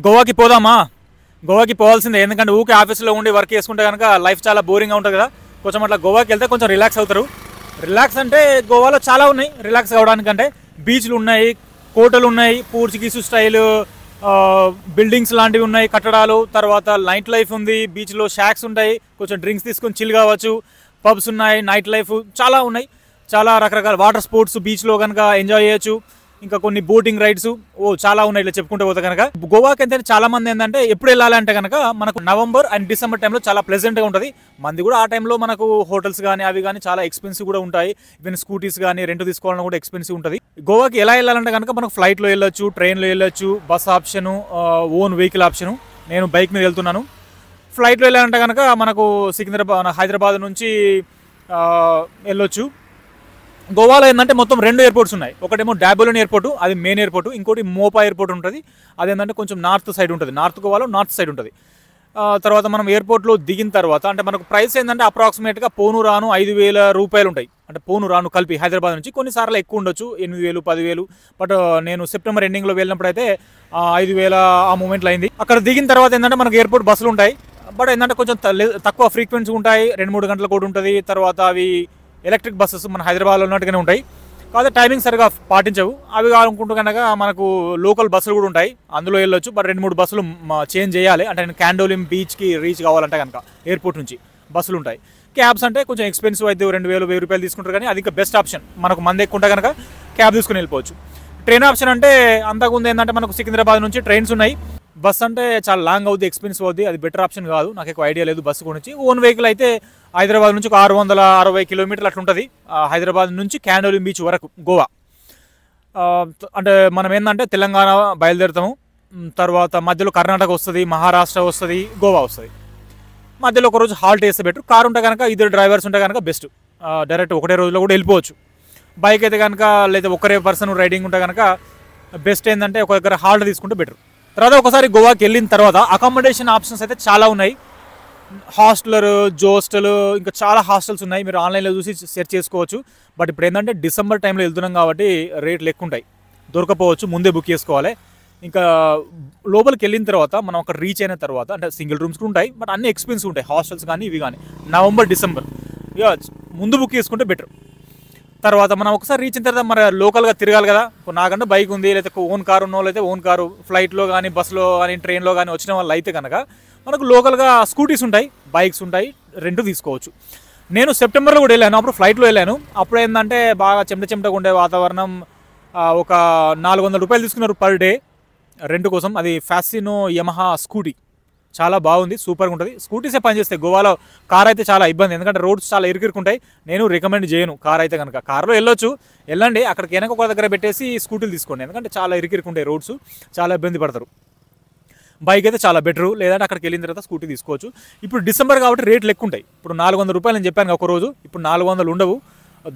గోవాకి పోదామా? గోవాకి పోవాల్సిందే, ఎందుకంటే ఊకే ఆఫీస్లో ఉండి వర్క్ చేసుకుంటే కనుక లైఫ్ చాలా బోరింగ్గా ఉంటుంది కదా. కొంచెం అట్లా గోవాకి వెళ్తే కొంచెం రిలాక్స్ అవుతారు. రిలాక్స్ అంటే గోవాలో చాలా ఉన్నాయి రిలాక్స్ కావడానికంటే. బీచ్లు ఉన్నాయి, కోటలు ఉన్నాయి, పోర్చుగీసు స్టైల్ బిల్డింగ్స్ లాంటివి ఉన్నాయి, కట్టడాలు. తర్వాత నైట్ లైఫ్ ఉంది, బీచ్లో షాక్స్ ఉంటాయి, కొంచెం డ్రింక్స్ తీసుకొని చిల్ కావచ్చు. పబ్స్ ఉన్నాయి, నైట్ లైఫ్ చాలా ఉన్నాయి, చాలా రకరకాల వాటర్ స్పోర్ట్స్ బీచ్లో కనుక ఎంజాయ్ చేయొచ్చు. ఇంకా కొన్ని బోటింగ్ రైడ్స్ చాలా ఉన్నాయి ఇట్లా చెప్పుకుంటూ పోతే కనుక. గోవాకి అయితే చాలా మంది ఏంటంటే ఎప్పుడు వెళ్ళాలంటే కనుక మనకు నవంబర్ అండ్ డిసెంబర్ టైంలో చాలా ప్లెజెంట్గా ఉంటుంది. మంది కూడా ఆ టైంలో మనకు హోటల్స్ కానీ అవి కానీ చాలా ఎక్స్పెన్సివ్ కూడా ఉంటాయి. ఈవెన్ స్కూటీస్ కానీ రెంట్ తీసుకోవాలని కూడా ఎక్స్పెన్సివ్ ఉంటుంది. గోవాకి ఎలా వెళ్ళాలంటే కనుక మనకు ఫ్లైట్లో వెళ్ళొచ్చు, ట్రైన్లో వెళ్ళొచ్చు, bus option, own vehicle option. నేను బైక్ మీద వెళ్తున్నాను. ఫ్లైట్లో వెళ్ళాలంటే కనుక మనకు హైదరాబాద్ నుంచి వెళ్ళొచ్చు. గోవాలో ఏంటంటే మొత్తం 2 ఎయిర్పోర్ట్స్ ఉన్నాయి. ఒకటేమో డాబోలిన్ ఎయిర్పోర్ట్, అది మెయిన్ ఎయిర్పోర్ట్. ఇంకోటి మోపా ఎయిర్పోర్ట్ ఉంటుంది, అదేంటంటే కొంచెం నార్త్ సైడ్ ఉంటుంది. నార్త్ గోవాలో నార్త్ సైడ్ ఉంటుంది. తర్వాత మనం ఎయిర్పోర్ట్లో దిగిన తర్వాత అంటే మనకు ప్రైస్ ఏంటంటే అప్రాక్సిమేట్గా పోను రాను 5,000 రూపాయలు ఉంటాయి. అంటే పోను రాను కలిపి హైదరాబాద్ నుంచి. కొన్నిసార్లు ఎక్కువ ఉండొచ్చు, 8,000 10,000. బట్ నేను సెప్టెంబర్ ఎండింగ్లో వెళ్ళినప్పుడు అయితే 5,000 ఆ మూమెంట్లో అయింది. అక్కడ దిగిన తర్వాత ఏంటంటే మనకు ఎయిర్పోర్ట్ బస్సులు ఉంటాయి. బట్ ఏంటంటే కొంచెం తక్కువ ఫ్రీక్వెన్సీ ఉంటాయి, 2-3 గంటల కూడా ఉంటుంది. తర్వాత అవి ఎలక్ట్రిక్ బస్సెస్ మన హైదరాబాద్లో ఉన్నట్టుగానే ఉంటాయి, కాకపోతే టైమింగ్ సరిగా పాటించవు. అవి కావాలనుకుంటూ కనుక మనకు లోకల్ బస్సులు కూడా ఉంటాయి, అందులో వెళ్ళొచ్చు. బట్ 2-3 బస్సులు చేంజ్ చేయాలి. అంటే నేను క్యాండోలిం బీచ్కి రీచ్ కావాలంటే కనుక ఎయిర్పోర్ట్ నుంచి బస్సులు ఉంటాయి. క్యాబ్స్ అంటే కొంచెం ఎక్స్పెన్సివ్ అయితే 2,000-1,000 రూపాయలు తీసుకుంటారు, కానీ అది ఇంకా బెస్ట్ ఆప్షన్. మనకు మంది ఎక్కువ ఉంటే కనుక క్యాబ్ తీసుకుని వెళ్ళిపోవచ్చు. ట్రైన్ ఆప్షన్ అంటే అంతకుముందు ఏంటంటే మనకు సికింద్రాబాద్ నుంచి ట్రైన్స్ ఉన్నాయి. బస్ అంటే చాలా లాంగ్ అవుద్ది, ఎక్స్పెన్సివ్ అవుద్ది, అది బెటర్ ఆప్షన్ కాదు. నాకు ఎక్కువ ఐడియా లేదు బస్సు గురించి. ఓన్ వెహికల్ అయితే హైదరాబాద్ నుంచి ఒక 660 కిలోమీటర్లు అట్లా ఉంటుంది, హైదరాబాద్ నుంచి క్యాండోలిం బీచ్ వరకు గోవా. అంటే మనం ఏంటంటే తెలంగాణ బయలుదేరుతాము, తర్వాత మధ్యలో కర్ణాటక వస్తుంది, మహారాష్ట్ర వస్తుంది, గోవా వస్తుంది. మధ్యలో ఒక రోజు హాల్ట్ వేస్తే బెటర్. కార్ ఉంటే కనుక 2 డ్రైవర్స్ ఉంటే కనుక బెస్ట్, డైరెక్ట్ ఒకటే రోజులో కూడా వెళ్ళిపోవచ్చు. బైక్ అయితే కనుక లేదా ఒకరే పర్సన్ రైడింగ్ ఉంటే కనుక బెస్ట్ ఏంటంటే ఒక దగ్గర హాల్ట్ తీసుకుంటే బెటర్. తర్వాత ఒకసారి గోవాకి వెళ్ళిన తర్వాత అకామిడేషన్ ఆప్షన్స్ అయితే చాలా ఉన్నాయి. హాస్టలర్, జోస్టల్, ఇంకా చాలా హాస్టల్స్ ఉన్నాయి, మీరు ఆన్లైన్లో చూసి సెర్చ్ చేసుకోవచ్చు. బట్ ఇప్పుడు ఏంటంటే డిసెంబర్ టైంలో వెళ్తున్నాం కాబట్టి రేట్లు ఎక్కువ ఉంటాయి, దొరకపోవచ్చు, ముందే బుక్ చేసుకోవాలి. ఇంకా లోపలికి వెళ్ళిన తర్వాత మనం అక్కడ రీచ్ అయిన తర్వాత అంటే సింగిల్ రూమ్స్ కూడా ఉంటాయి, బట్ అన్ని ఎక్స్పెన్సివ్ ఉంటాయి హాస్టల్స్ కానీ ఇవి కానీ. నవంబర్ డిసెంబర్ ఇక ముందు బుక్ చేసుకుంటే బెటర్. తర్వాత మనం ఒకసారి రీచ్ అయిన తర్వాత మరి లోకల్గా తిరగాలి కదా. నాకంటే బైక్ ఉంది, లేకపోతే ఓన్ కారు ఉన్న వాళ్ళు అయితే ఓన్ కారు, ఫ్లైట్లో కానీ బస్సులో కానీ ట్రైన్లో కానీ వచ్చిన వాళ్ళు అయితే కనుక మనకు లోకల్గా స్కూటీస్ ఉంటాయి, బైక్స్ ఉంటాయి, రెంట్ తీసుకోవచ్చు. నేను సెప్టెంబర్లో కూడా వెళ్ళాను, అప్పుడు ఫ్లైట్లో వెళ్ళాను. అప్పుడు ఏంటంటే బాగా చెమటగా ఉండే వాతావరణం. ఒక 400 రూపాయలు తీసుకున్నారు పర్ డే రెంట్ కోసం. అది ఫ్యాసినో యమహా స్కూటీ, చాలా బాగుంది, సూపర్గా ఉంటుంది. స్కూటీసే పనిచేస్తాయి గోవాలో. కార్ అయితే చాలా ఇబ్బంది, ఎందుకంటే రోడ్స్ చాలా ఇరుకుంటాయి. నేను రికమెండ్ చేయను కార్ అయితే కనుక. కార్లో వెళ్ళొచ్చు, వెళ్ళండి, అక్కడికి వెనక ఒక దగ్గర పెట్టేసి స్కూటీలు తీసుకోండి, ఎందుకంటే చాలా ఇరుకుంటాయి రోడ్స్, చాలా ఇబ్బంది పడతారు. బైక్ అయితే చాలా బెటరు, లేదంటే అక్కడికి వెళ్ళిన తర్వాత స్కూటీ తీసుకోవచ్చు. ఇప్పుడు డిసెంబర్ కాబట్టి రేట్లు ఎక్కువ ఉంటాయి. ఇప్పుడు 400 రూపాయలు నేను చెప్పాను ఒక రోజు, ఇప్పుడు 400 ఉండవు,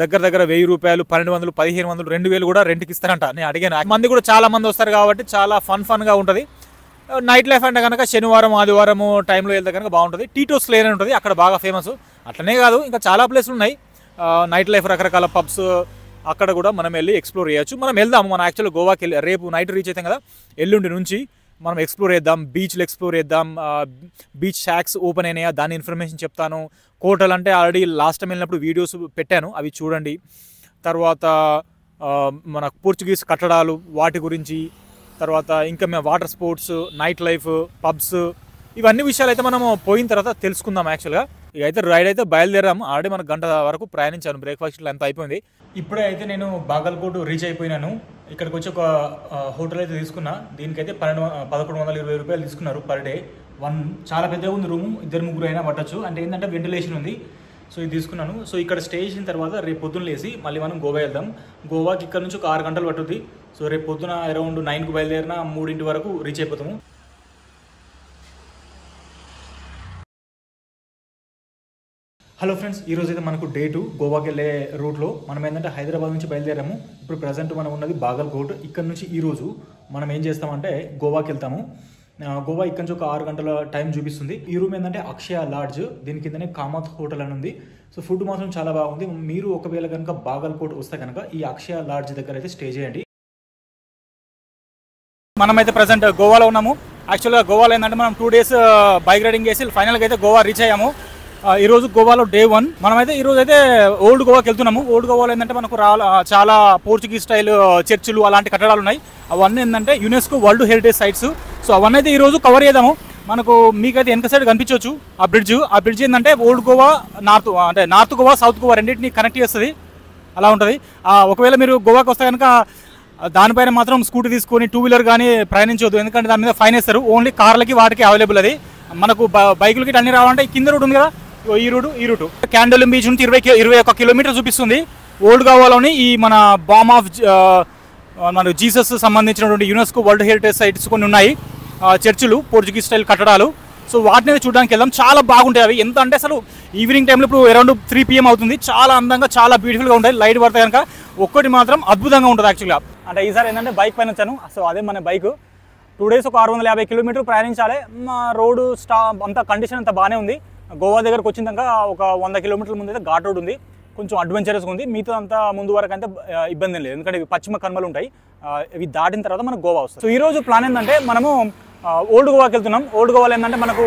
దగ్గర 1,000 రూపాయలు, 1,200, 1,500, 2,000 కూడా రెంట్కి ఇస్తారంట. నేను అడిగాను. మంది కూడా చాలా మంది వస్తారు కాబట్టి చాలా ఫన్గా ఉంటుంది. నైట్ లైఫ్ అంటే కనుక శనివారం ఆదివారం టైంలో వెళ్తే కనుక బాగుంటుంది. టీటోస్ లేన్ అని ఉంటుంది, అక్కడ బాగా ఫేమస్. అట్లనే కాదు, ఇంకా చాలా ప్లేసులు ఉన్నాయి నైట్ లైఫ్, రకరకాల పబ్స్, అక్కడ కూడా మనం వెళ్ళి ఎక్స్ప్లోర్ చేయొచ్చు. మనం వెళ్దాము, మనం యాక్చువల్గా గోవాకి వెళ్ళి రేపు నైట్ రీచ్ అవుతాం కదా, ఎల్లుండి నుంచి మనం ఎక్స్ప్లోర్ చేద్దాం, బీచ్లు ఎక్స్ప్లోర్ చేద్దాం. బీచ్ షాక్స్ ఓపెన్ అయినాయా దాని ఇన్ఫర్మేషన్ చెప్తాను. కోటలు అంటే ఆల్రెడీ లాస్ట్ టైం వెళ్ళినప్పుడు వీడియోస్ పెట్టాను, అవి చూడండి. తర్వాత మన పోర్చుగీస్ కట్టడాలు వాటి గురించి, తర్వాత ఇంకా మేము water sports, night life, pubs, ఇవన్నీ విషయాలు అయితే మనము పోయిన తర్వాత తెలుసుకుందాం. యాక్చువల్గా ఇక అయితే రైడ్ అయితే బయలుదేరాము. ఆల్రెడీ మనకు గంట వరకు ప్రయాణించాను, బ్రేక్ఫాస్ట్ ఇట్లా అంతా అయిపోయింది. ఇప్పుడే అయితే నేను బాగల్కోట్ రీచ్ అయిపోయినాను. ఇక్కడికి వచ్చి ఒక హోటల్ అయితే తీసుకున్నా. దీనికైతే 1,120 రూపాయలు తీసుకున్నారు పర్ డే. చాలా పెద్దగా ఉంది రూము, 2-3 అయినా పట్టచ్చు. అంటే ఏంటంటే వెంటిలేషన్ ఉంది, సో ఇది తీసుకున్నాను. సో ఇక్కడ స్టే చేసిన తర్వాత రేపు పొద్దున్న లేసి మళ్ళీ మనం గోవా వెళ్దాం. గోవాకి ఇక్కడ నుంచి ఒక 6 గంటలు పట్టుద్ది. సో రేపు పొద్దున అరౌండ్ 9కి బయలుదేరిన 3 వరకు రీచ్ అయిపోతాము. హలో ఫ్రెండ్స్, ఈరోజు అయితే మనకు డే 2 గోవాకి వెళ్ళే రూట్లో. మనం ఏంటంటే హైదరాబాద్ నుంచి బయలుదేరాము. ఇప్పుడు ప్రజెంట్ మనం ఉన్నది బాగల్కోట్. ఇక్కడ నుంచి ఈరోజు మనం ఏం చేస్తామంటే గోవాకి వెళ్తాము. గోవా ఇక్కడ నుంచి ఒక 6 గంటల టైం చూపిస్తుంది. ఈ రూమ్ ఏంటంటే అక్షయ లాడ్జ్, దీని కిందనే కామత్ హోటల్ అని ఉంది. సో ఫుడ్ మాత్రం చాలా బాగుంది. మీరు ఒకవేళ కనుక బాగల్కోట్ వస్తే కనుక ఈ అక్షయ లాడ్జ్ దగ్గర అయితే స్టే చేయండి. మనమైతే ప్రజెంట్ గోవాలో ఉన్నాము. యాక్చువల్గా గోవాలో ఏంటంటే మనం 2 days బైక్ రైడింగ్ చేసి ఫైనల్గా అయితే గోవా రీచ్ అయ్యాము. ఈరోజు గోవాలో డే 1. మనమైతే ఈరోజు అయితే ఓల్డ్ గోవాకి వెళ్తున్నాము. ఓల్డ్ గోవాలో ఏంటంటే మనకు చాలా పోర్చుగీస్ స్టైల్ చర్చిలు అలాంటి కట్టడాలు ఉన్నాయి. అవన్నీ ఏంటంటే UNESCO world heritage sites. So అవన్నీ అయితే ఈరోజు కవర్ చేద్దాము. మనకు మీకైతే వెనక సైడ్ కనిపించవచ్చు ఆ బ్రిడ్జ్ ఏంటంటే old Goa north Goa south Goa రెండింటిని కనెక్ట్ చేస్తుంది. అలా ఉంటుంది. ఒకవేళ మీరు గోవాకి వస్తే కనుక దానిపైన మాత్రం స్కూటీ తీసుకొని 2-wheeler కానీ ప్రయాణించవద్దు, ఎందుకంటే దాని మీద ఫైన్ వేస్తారు. ఓన్లీ కార్లకి వాటికి అవైలబుల్ అది. మనకు బైకులకి అన్ని రావాలంటే కింద రూట్ ఉంది కదా, ఈ రూటు క్యాండోలిం బీచ్ నుంచి 21 కిలోమీటర్ చూపిస్తుంది. ఓల్డ్ గోవాలోని ఈ మన బామ్ ఆఫ్ మన జీసస్ సంబంధించినటువంటి యునెస్కో వరల్డ్ హెరిటేజ్ సైట్స్ కొన్ని ఉన్నాయి, చర్చిలు, పోర్చుగీస్ స్టైల్ కట్టడాలు. సో వాటిని చూడడానికి వెళ్దాం. చాలా బాగుంటాయి అవి. ఎంత అంటే అసలు ఈవినింగ్ టైంలో ఇప్పుడు అరౌండ్ 3 PM అవుతుంది. చాలా అందంగా చాలా బ్యూటిఫుల్గా ఉంటాయి. లైట్ పడితే కనుక ఒక్కటి మాత్రం అద్భుతంగా ఉంటుంది యాక్చువల్గా. అంటే ఈసారి ఏంటంటే బైక్ పైన వచ్చాను. సో అదే మన బైక్ 2 days ఒక 650 కిలోమీటర్లు ప్రయాణించాలి. మా రోడ్డు అంతా కండిషన్ అంతా బాగానే ఉంది. గోవా దగ్గరకు వచ్చినాక ఒక 100 కిలోమీటర్ల ముందు అయితే ఘాట్ రోడ్ ఉంది, కొంచెం అడ్వెంచరస్గా ఉంది. మీతో అంతా ముందు వరకు అంటే ఇబ్బంది లేదు, ఎందుకంటే ఇవి పశ్చిమ కనుమలు ఉంటాయి. ఇవి దాటిన తర్వాత మనకు గోవా వస్తుంది. సో ఈరోజు ప్లాన్ ఏంటంటే మనము ఓల్డ్ గోవాకి వెళ్తున్నాం. ఓల్డ్ గోవాలో ఏంటంటే మనకు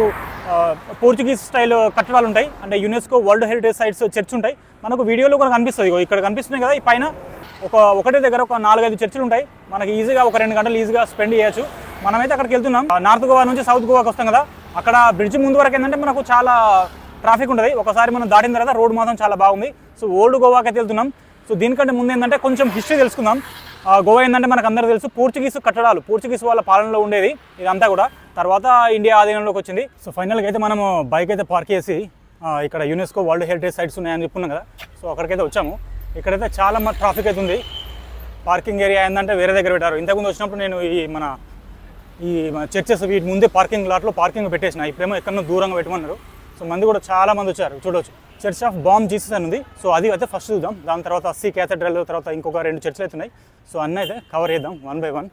పోర్చుగీస్ స్టైల్ కట్టడాలు ఉంటాయి, అంటే UNESCO world heritage sites church ఉంటాయి. మనకు వీడియోలో కూడా కనిపిస్తుంది, ఇక్కడ కనిపిస్తున్నాయి కదా. ఈ పైన ఒకటే దగ్గర ఒక 4-5 చర్చిలు ఉంటాయి. మనకి ఈజీగా ఒక 2 గంటలు ఈజీగా స్పెండ్ చేయొచ్చు. మనమైతే అక్కడికి వెళ్తున్నాం. నార్త్ గోవా నుంచి సౌత్ గోవాకి వస్తాం కదా, అక్కడ బ్రిడ్జ్ ముందు వరకు ఏంటంటే మనకు చాలా ట్రాఫిక్ ఉంటుంది. ఒకసారి మనం దాటిన తర్వాత రోడ్ మాత్రం చాలా బాగుంది. సో ఓల్డ్ గోవాకి అయితే వెళ్తున్నాం. సో దీనికంటే ముందు ఏంటంటే కొంచెం హిస్టరీ తెలుసుకుందాం. గోవా ఏంటంటే మనకు అందరూ తెలుసు, పోర్చుగీస్ కట్టడాలు, పోర్చుగీస్ వాళ్ళ పాలనలో ఉండేది ఇదంతా కూడా. తర్వాత ఇండియా ఆధీనంలోకి వచ్చింది. సో ఫైనల్గా అయితే మనము బైక్ అయితే పార్క్ చేసి ఇక్కడ యునెస్కో వరల్డ్ హెరిటేజ్ సైట్స్ ఉన్నాయని చెప్పుకున్నాం కదా. సో అక్కడికైతే వచ్చాము. ఇక్కడైతే చాలా ట్రాఫిక్ అయితే ఉంది. పార్కింగ్ ఏరియా ఏంటంటే వేరే దగ్గర పెట్టారు. ఇంతకుముందు వచ్చినప్పుడు నేను ఈ చర్చెస్ వీటి ముందే పార్కింగ్ లాట్లో పార్కింగ్ పెట్టేసిన. ఇప్పుడేమో ఎక్కడో దూరంగా పెట్టమన్నారు. సో మంది కూడా చాలా మంది వచ్చారు. చూడవచ్చు, చర్చ్ ఆఫ్ బామ్ జీసస్ అని ఉంది. సో అది అయితే ఫస్ట్ చూద్దాం. దాని తర్వాత సీ క్యాథడ్రల్, తర్వాత ఇంకొక 2 చర్చిలు అయితే ఉన్నాయి. సో అన్నీ అయితే కవర్ చేద్దాం 1 by 1.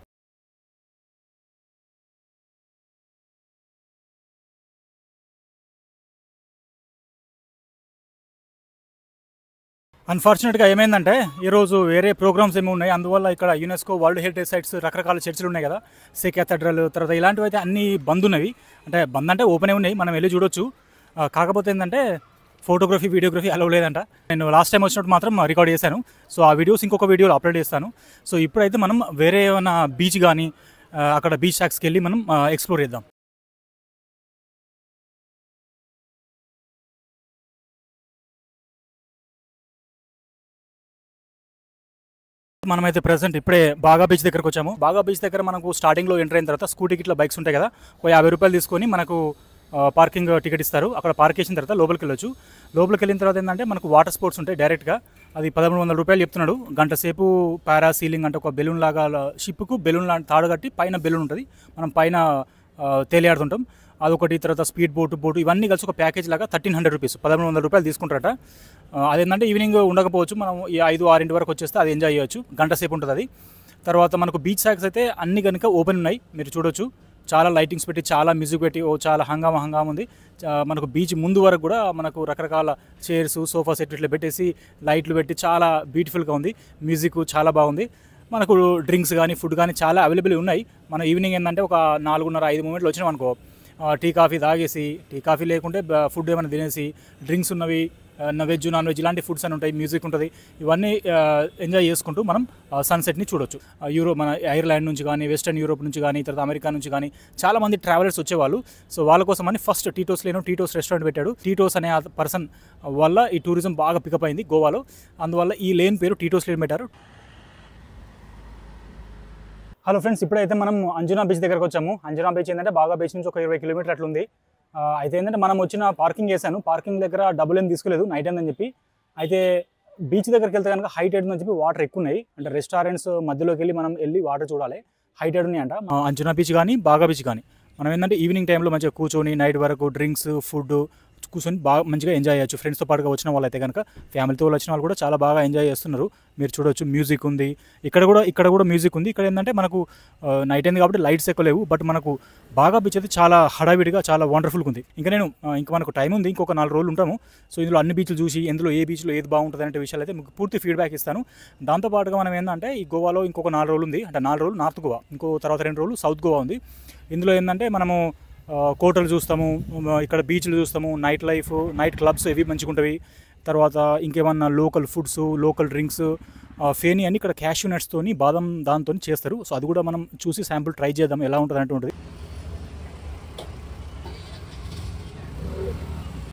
అన్ఫార్చునేట్గా ఏమైందంటే ఈరోజు వేరే ప్రోగ్రామ్స్ ఏమి ఉన్నాయి, అందువల్ల ఇక్కడ యునెస్కో వరల్డ్ హెరిటేజ్ సైట్స్ రకరకాల చర్చిలు ఉన్నాయి కదా, సీ క్యాథడ్రల్, తర్వాత ఇలాంటివి అయితే అన్నీ బంద్ ఉన్నవి. అంటే బంద్ అంటే ఓపెనే ఉన్నాయి, మనం వెళ్ళి చూడొచ్చు. కాకపోతే ఏంటంటే ఫోటోగ్రఫీ, వీడియోగ్రఫీ అలవ్ లేదంట. నేను లాస్ట్ టైం వచ్చినప్పుడు మాత్రం రికార్డ్ చేశాను. సో ఆ వీడియోస్ ఇంకొక వీడియోలో అప్లోడ్ చేస్తాను. సో ఇప్పుడైతే మనం వేరే ఏమైనా బీచ్ కానీ అక్కడ బీచ్ ట్యాక్స్కి వెళ్ళి మనం ఎక్స్ప్లోర్ చేద్దాం. మనమైతే ప్రెసెంట్ ఇప్పుడే బాగా బీచ్ దగ్గరకు వచ్చాము. బాగా బీచ్ దగ్గర మనకు స్టార్టింగ్లో ఎంటర్ అయిన తర్వాత స్కూటీకి ఇట్లా బైక్స్ ఉంటాయి కదా, ఒక 50 రూపాయలు తీసుకొని మనకు పార్కింగ్ టికెట్ ఇస్తారు. అక్కడ పార్క్ చేసిన తర్వాత లోపలికి వెళ్ళొచ్చు. లోపలికి వెళ్ళిన తర్వాత ఏంటంటే మనకు వాటర్ స్పోర్ట్స్ ఉంటాయి డైరెక్ట్గా. అది 1300 రూపాయలు చెప్తున్నాడు. గంట సేపు పారా సీలింగ్ అంటే ఒక బెలూన్ లాగా, షిప్కు బెలూన్ లాంటి తాడు కట్టి పైన బెలూన్ ఉంటుంది, మనం పైన తేలియాడుతుంటాం. అదొకటి. తర్వాత స్పీడ్ బోటు ఇవన్నీ కలిసి ఒక ప్యాకేజ్ లాగా 1300 రూపీస్, 1300 రూపాయలు తీసుకుంటారట. అదేంటంటే ఈవినింగ్ ఉండకపోవచ్చు, మనం ఈ 5-6 వరకు వచ్చేస్తే అది ఎంజాయ్ చేయొచ్చు. గంట సేపు ఉంటుంది అది. తర్వాత మనకు బీచ్ సాక్స్ అయితే అన్ని కనుక ఓపెన్ ఉన్నాయి, మీరు చూడొచ్చు. చాలా లైటింగ్స్ పెట్టి, చాలా మ్యూజిక్ పెట్టి, చాలా హంగామా ఉంది. మనకు బీచ్ ముందు వరకు కూడా మనకు రకరకాల చైర్స్, సోఫా సెట్ ఇట్లా పెట్టేసి లైట్లు పెట్టి చాలా బ్యూటిఫుల్గా ఉంది. మ్యూజిక్ చాలా బాగుంది. మనకు డ్రింక్స్ కానీ ఫుడ్ కానీ చాలా అవైలబుల్ ఉన్నాయి. మనం ఈవినింగ్ ఏంటంటే ఒక 4:30-5 మూమెంట్లు వచ్చినాం అనుకో, టీ కాఫీ తాగేసి, టీ కాఫీ లేకుంటే ఫుడ్ ఏమైనా తినేసి, డ్రింక్స్ ఉన్నవి, వెజ్ నాన్ వెజ్ ఇలాంటి ఫుడ్స్ అని ఉంటాయి, మ్యూజిక్ ఉంటుంది. ఇవన్నీ ఎంజాయ్ చేసుకుంటూ మనం సన్సెట్ని చూడొచ్చు. మన ఐర్లాండ్ నుంచి కానీ, వెస్టర్న్ యూరోప్ నుంచి కానీ, తర్వాత అమెరికా నుంచి కానీ చాలామంది ట్రావెలర్స్ వచ్చేవాళ్ళు. సో వాళ్ళ కోసం అని ఫస్ట్ టీటోస్ రెస్టారెంట్ పెట్టాడు. టీటోస్ అనే పర్సన్ వల్ల ఈ టూరిజం బాగా పికప్ అయింది గోవాలో. అందువల్ల ఈ లేన్ పేరు టీటోస్ లేన్ పెట్టారు. హలో ఫ్రెండ్స్, ఇప్పుడైతే మనం అంజునా బీచ్ దగ్గరకు వచ్చాము. అంజునా బీచ్ ఏంటంటే బాగా బీచ్ నుంచి ఒక 20 కిలోమీటర్లు అట్లుంది. అయితే ఏంటంటే మనం వచ్చిన పార్కింగ్ చేశాను. పార్కింగ్ దగ్గర డబ్బులు ఏం తీసుకోలేదు, నైట్ అని చెప్పి. అయితే బీచ్ దగ్గరికి వెళ్తే కనుక హైటెడ్ అని చెప్పి వాటర్ ఎక్కువ ఉన్నాయి, అంటే రెస్టారెంట్స్ మధ్యలోకి వెళ్ళి వాటర్ చూడాలి. హైటెడ్ ఉన్నాయంట అంజునా బీచ్ కానీ బాగా బీచ్ కానీ. మనం ఏంటంటే ఈవినింగ్ టైంలో మంచిగా కూర్చొని నైట్ వరకు డ్రింక్స్, ఫుడ్, కూర్చొని బాగా మంచిగా ఎంజాయ్ చేయొచ్చు. ఫ్రెండ్స్తో పాటుగా వచ్చిన వాళ్ళైతే కనుక, ఫ్యామిలీతో వచ్చిన వాళ్ళు కూడా చాలా బాగా ఎంజాయ్ చేస్తున్నారు. మీరు చూడొచ్చు మ్యూజిక్ ఉంది. ఇక్కడ కూడా మ్యూజిక్ ఉంది. ఇక్కడ ఏంటంటే మనకు నైట్ అయింది కాబట్టి లైట్స్ ఎక్కువ లేవు. బట్ మనకు బాగా బీచ్ అయితే చాలా హడావిడిగా చాలా వండర్ఫుల్గా ఉంది. ఇంకా మనకు టైం ఉంది, ఇంకొక 4 రోజులు ఉంటాము. సో ఇందులో అన్ని బీచ్లు చూసి ఎందులో ఏ బీచ్లో ఏది బాగుంటుంది అనే విషయాలు అయితే మీకు పూర్తి ఫీడ్బ్యాక్ ఇస్తాను. దాంతోపాటుగా మనం ఏంటంటే ఈ గోవాలో ఇంకొక 4 రోజులు ఉంది. అంటే 4 రోజులు నార్త్ గోవా, ఇంకో తర్వాత 2 రోజులు సౌత్ గోవా ఉంది. ఇందులో ఏంటంటే మనము కోటలు చూస్తాము, ఇక్కడ బీచ్లు చూస్తాము, నైట్ లైఫ్, నైట్ క్లబ్స్ ఇవి మంచిగా ఉంటుంది. తర్వాత ఇంకేమన్నా లోకల్ ఫుడ్స్, లోకల్ డ్రింక్స్, ఫేనీ అని ఇక్కడ క్యాష్యూ నట్స్తోని బాదం దాంతో చేస్తారు. సో అది కూడా మనం చూసి శాంపుల్ ట్రై చేద్దాం ఎలా ఉంటుంది అంటే ఉంటుంది.